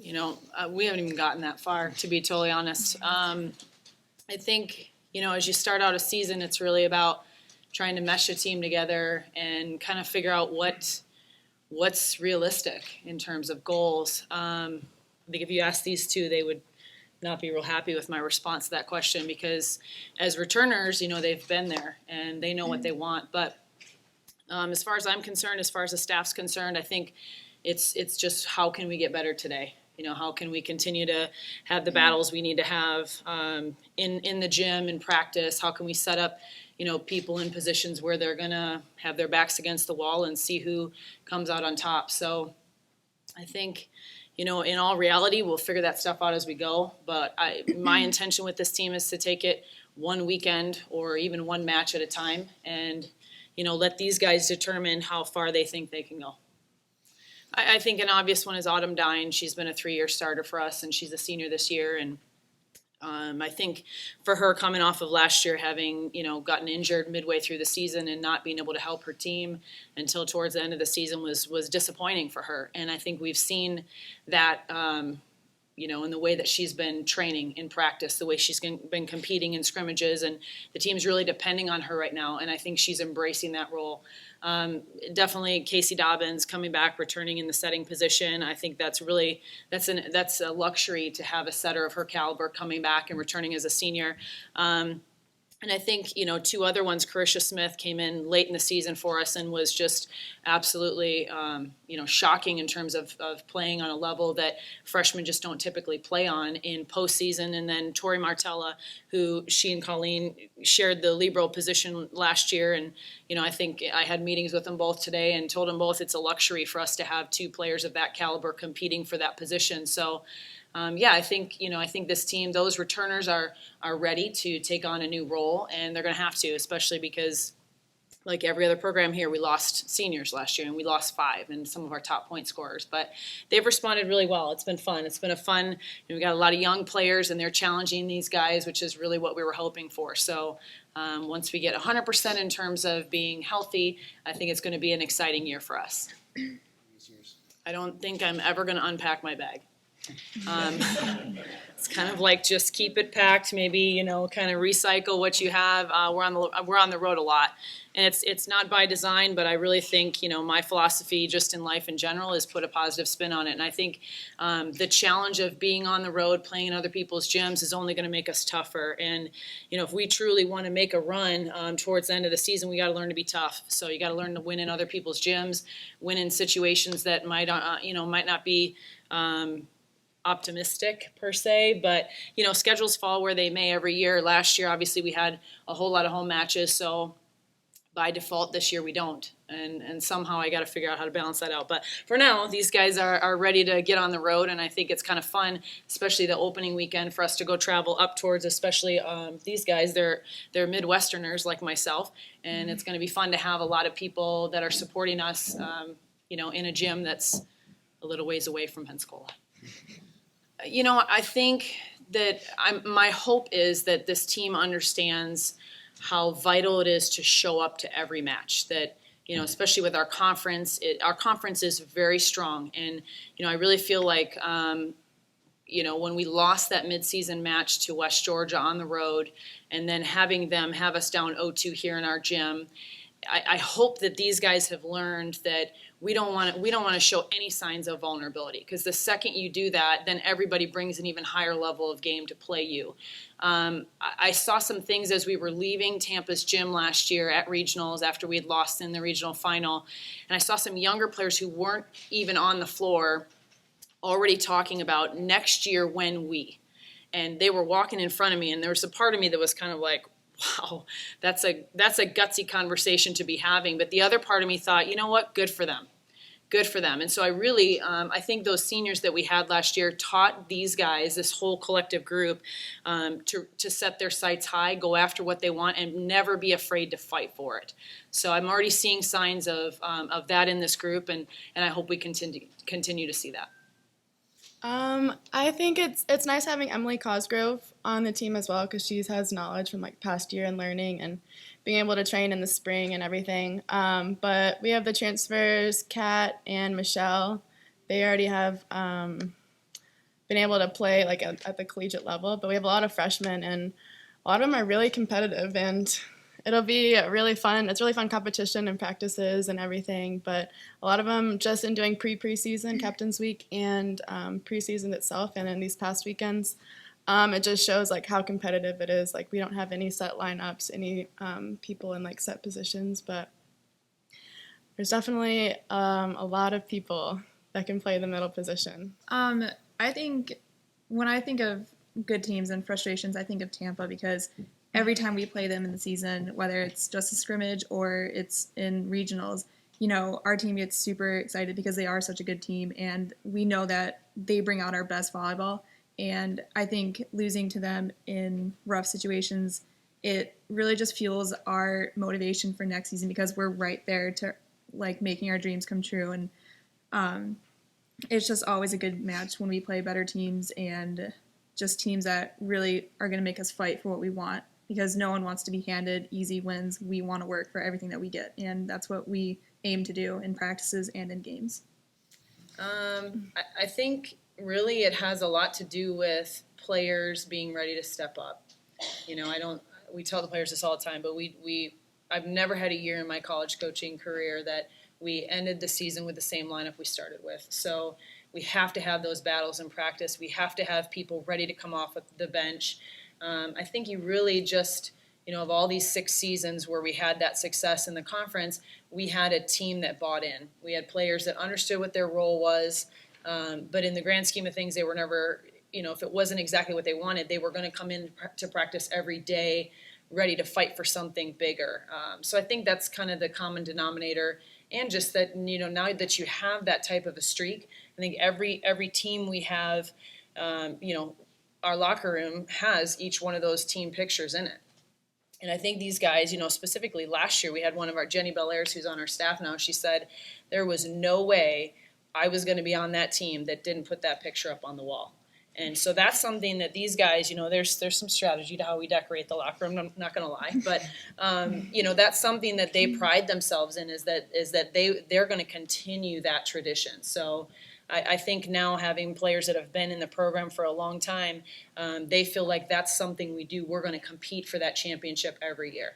We haven't even gotten that far, to be totally honest. I think, as you start out a season, it's really about trying to mesh a team together and kind of figure out what's realistic in terms of goals. I think if you ask these two, they would not be real happy with my response to that question because as returners, they've been there and they know what they want. But as far as I'm concerned, as far as the staff's concerned, I think it's just how can we get better today? How can we continue to have the battles we need to have in the gym, in practice? How can we set up, people in positions where they're going to have their backs against the wall and see who comes out on top? So I think, in all reality, we'll figure that stuff out as we go. But my intention with this team is to take it one weekend or even one match at a time and, let these guys determine how far they think they can go. I think an obvious one is Autumn Dine. She's been a 3-year starter for us, and she's a senior this year. And I think for her coming off of last year having, gotten injured midway through the season and not being able to help her team until towards the end of the season was disappointing for her. And I think we've seen that, in the way that she's been training in practice, the way she's been competing in scrimmages, and the team's really depending on her right now. And I think she's embracing that role. Definitely Casey Dobbins coming back, returning in the setting position. I think that's a luxury to have a setter of her caliber coming back and returning as a senior. And I think, two other ones, Carisha Smith came in late in the season for us and was just absolutely, shocking in terms of playing on a level that freshmen just don't typically play on in postseason. And then Tori Martella, who she and Colleen shared the libero position last year. And, I think I had meetings with them both today and told them both it's a luxury for us to have two players of that caliber competing for that position. So, I think this team, those returners are ready to take on a new role, and they're going to have to, especially because, like every other program here, we lost seniors last year, and we lost 5 and some of our top point scorers. But they've responded really well. It's been fun. It's been we got a lot of young players, and they're challenging these guys, which is really what we were hoping for. So once we get 100% in terms of being healthy, I think it's going to be an exciting year for us. I don't think I'm ever going to unpack my bag. It's kind of like just keep it packed, maybe, kind of recycle what you have. We're on the road a lot, and it's not by design, but I really think, my philosophy just in life in general is put a positive spin on it. And I think the challenge of being on the road, playing in other people's gyms is only going to make us tougher. And, if we truly want to make a run towards the end of the season, we got to learn to be tough. So you got to learn to win in other people's gyms, win in situations that might not be optimistic per se, but schedules fall where they may every year. Last year, obviously, we had a whole lot of home matches, so by default this year we don't, and somehow I got to figure out how to balance that out. But for now, these guys are ready to get on the road, and I think it's kind of fun, especially the opening weekend, for us to go travel up towards, especially these guys. They're Midwesterners like myself, and it's going to be fun to have a lot of people that are supporting us, in a gym that's a little ways away from Pensacola. I think that my hope is that this team understands how vital it is to show up to every match. That, especially with our conference is very strong. And, I really feel like, when we lost that midseason match to West Georgia on the road and then having them have us down 0-2 here in our gym, I hope that these guys have learned that we don't want to show any signs of vulnerability, because the second you do that, then everybody brings an even higher level of game to play you. I saw some things as we were leaving Tampa's gym last year at regionals after we had lost in the regional final, and I saw some younger players who weren't even on the floor already talking about next year when we. And they were walking in front of me, and there was a part of me that was kind of like, wow, that's a gutsy conversation to be having. But the other part of me thought, you know what, good for them. Good for them. And so I really, I think those seniors that we had last year taught these guys, this whole collective group, to set their sights high, go after what they want, and never be afraid to fight for it. So I'm already seeing signs of that in this group, and I hope we continue to see that. I think it's nice having Emily Cosgrove on the team as well, because she has knowledge from past year and learning and being able to train in the spring and everything. But we have the transfers, Kat and Michelle. They already have been able to play like at the collegiate level. But we have a lot of freshmen, and a lot of them are really competitive, and it'll be really fun. It's really fun competition and practices and everything, but a lot of them just in doing preseason, Captain's Week, and preseason itself, and in these past weekends, it just shows like how competitive it is. Like we don't have any set lineups, any people in like set positions, but there's definitely a lot of people that can play the middle position. I think when I think of good teams and frustrations, I think of Tampa because every time we play them in the season, whether it's just a scrimmage or it's in regionals, you know, our team gets super excited because they are such a good team, and we know that they bring out our best volleyball. And I think losing to them in rough situations, it really just fuels our motivation for next season because we're right there to like making our dreams come true. And it's just always a good match when we play better teams and just teams that really are going to make us fight for what we want, because no one wants to be handed easy wins. We want to work for everything that we get, and that's what we aim to do in practices and in games. I think really it has a lot to do with players being ready to step up. You know, we tell the players this all the time, but I've never had a year in my college coaching career that we ended the season with the same lineup we started with. So we have to have those battles in practice. We have to have people ready to come off of the bench. I think you really just, you know, of all these 6 seasons where we had that success in the conference, we had a team that bought in. We had players that understood what their role was, but in the grand scheme of things, they were never, you know, if it wasn't exactly what they wanted, they were going to come in to practice every day ready to fight for something bigger. So I think that's kind of the common denominator, and just that, you know, now that you have that type of a streak, I think every team we have, you know, our locker room has each one of those team pictures in it. And I think these guys, you know, specifically last year, we had one of our, Jenny Belair's, who's on our staff now, she said, there was no way I was going to be on that team that didn't put that picture up on the wall. And so that's something that these guys, you know, there's some strategy to how we decorate the locker room. I'm not going to lie, but you know, that's something that they pride themselves in, is that they're going to continue that tradition. So I think now having players that have been in the program for a long time, they feel like that's something we do. We're going to compete for that championship every year.